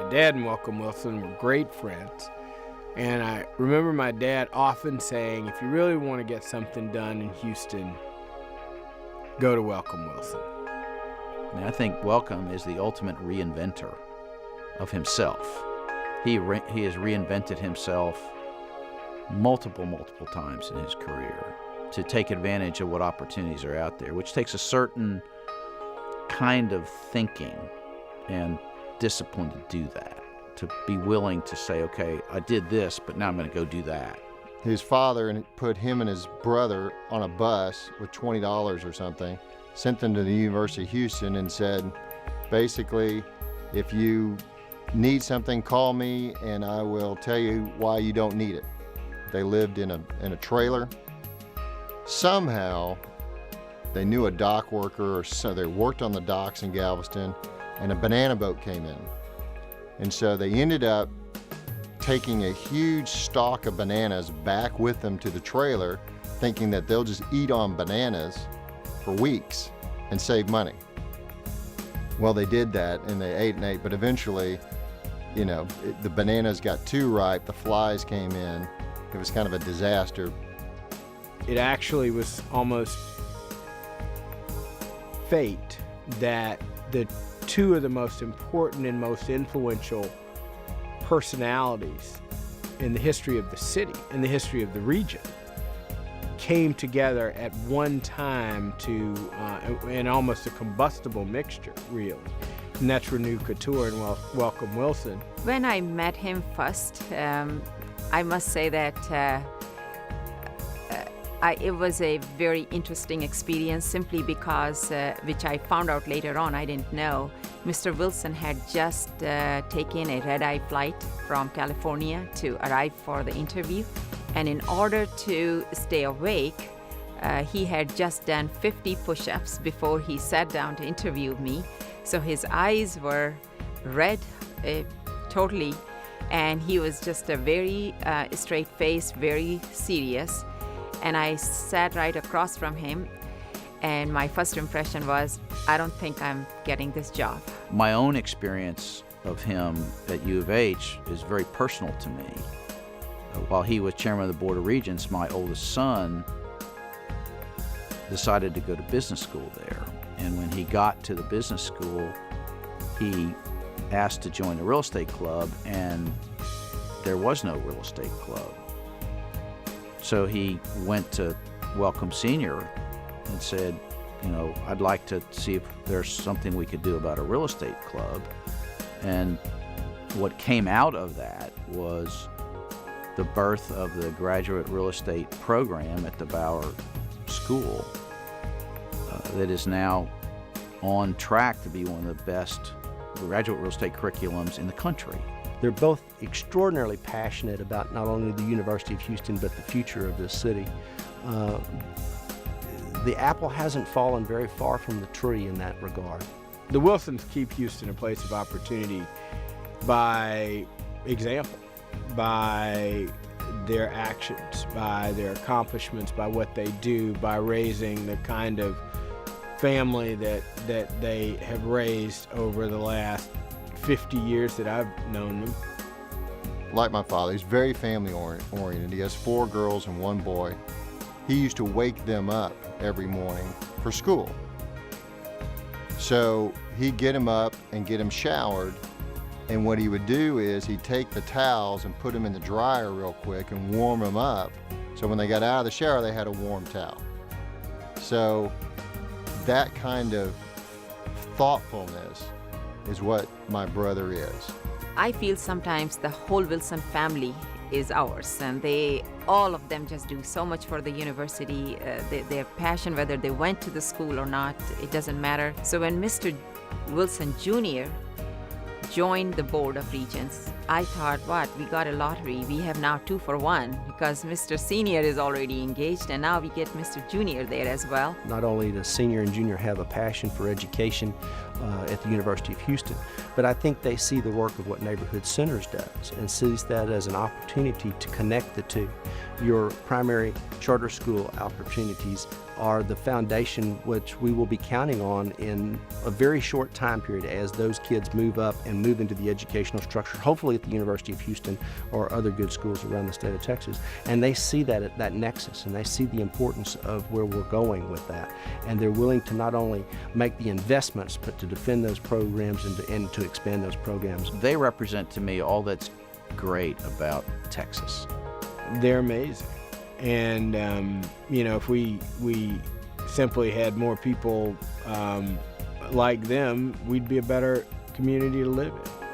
dad and Welcome Wilson were great friends. And I remember my dad often saying, if you really want to get something done in Houston, go to Welcome Wilson. I think Welcome is the ultimate reinventor of himself. He has reinvented himself multiple times in his career to take advantage of what opportunities are out there, which takes a certain kind of thinking and discipline to do that, to be willing to say, okay, I did this, but now I'm going to go do that. His father put him and his brother on a bus with $20 or something, sent them to the University of Houston and said, basically, if you need something, call me and I will tell you why you don't need it. They lived in a trailer. Somehow, they knew a dock worker, or so they worked on the docks in Galveston, and a banana boat came in. And so they ended up taking a huge stalk of bananas back with them to the trailer, thinking that they'll just eat on bananas for weeks and save money. Well, they did that, and they ate, but eventually, you know, the bananas got too ripe, the flies came in. It was kind of a disaster. It actually was almost fate that the two of the most important and most influential personalities in the history of the city, in the history of the region, came together at one time to, in almost a combustible mixture, really. And that's Renew Couture and Welcome Wilson. When I met him first, I must say that it was a very interesting experience simply because, which I found out later on, I didn't know, Mr. Wilson had just taken a red-eye flight from California to arrive for the interview. And in order to stay awake, he had just done 50 push-ups before he sat down to interview me. So his eyes were red totally, and he was just a very straight-faced, very serious. And I sat right across from him, and my first impression was, I don't think I'm getting this job. My own experience of him at U of H is very personal to me. While he was chairman of the Board of Regents, my oldest son decided to go to business school there. And when he got to the business school, he asked to join the real estate club, and there was no real estate club. So he went to Welcome Senior and said, you know, I'd like to see if there's something we could do about a real estate club. And what came out of that was the birth of the graduate real estate program at the Bauer School that is now on track to be one of the best graduate real estate curriculums in the country. They're both extraordinarily passionate about not only the University of Houston, but the future of this city. The apple hasn't fallen very far from the tree in that regard. The Wilsons keep Houston a place of opportunity by example, by their actions, by their accomplishments, by what they do, by raising the kind of family that they have raised over the last 50 years that I've known them. Like my father, he's very family oriented. He has 4 girls and 1 boy. He used to wake them up every morning for school. So he'd get them up and get them showered, and what he would do is he'd take the towels and put them in the dryer real quick and warm them up, so when they got out of the shower they had a warm towel. So that kind of thoughtfulness is what my brother is. I feel sometimes the whole Wilson family is ours, and all of them just do so much for the university. Their passion, whether they went to the school or not, it doesn't matter. So when Mr. Wilson Jr. joined the Board of Regents, I thought, what, we got a lottery. We have now 2 for 1 because Mr. Senior is already engaged and now we get Mr. Junior there as well. Not only does senior and junior have a passion for education at the University of Houston, but I think they see the work of what Neighborhood Centers does and sees that as an opportunity to connect the two. Your primary charter school opportunities are the foundation which we will be counting on in a very short time period as those kids move up and move into the educational structure, hopefully at the University of Houston or other good schools around the state of Texas. And they see that nexus, and they see the importance of where we're going with that. And they're willing to not only make the investments, but to defend those programs and to expand those programs. They represent to me all that's great about Texas. They're amazing. And, if we simply had more people like them, we'd be a better community to live in.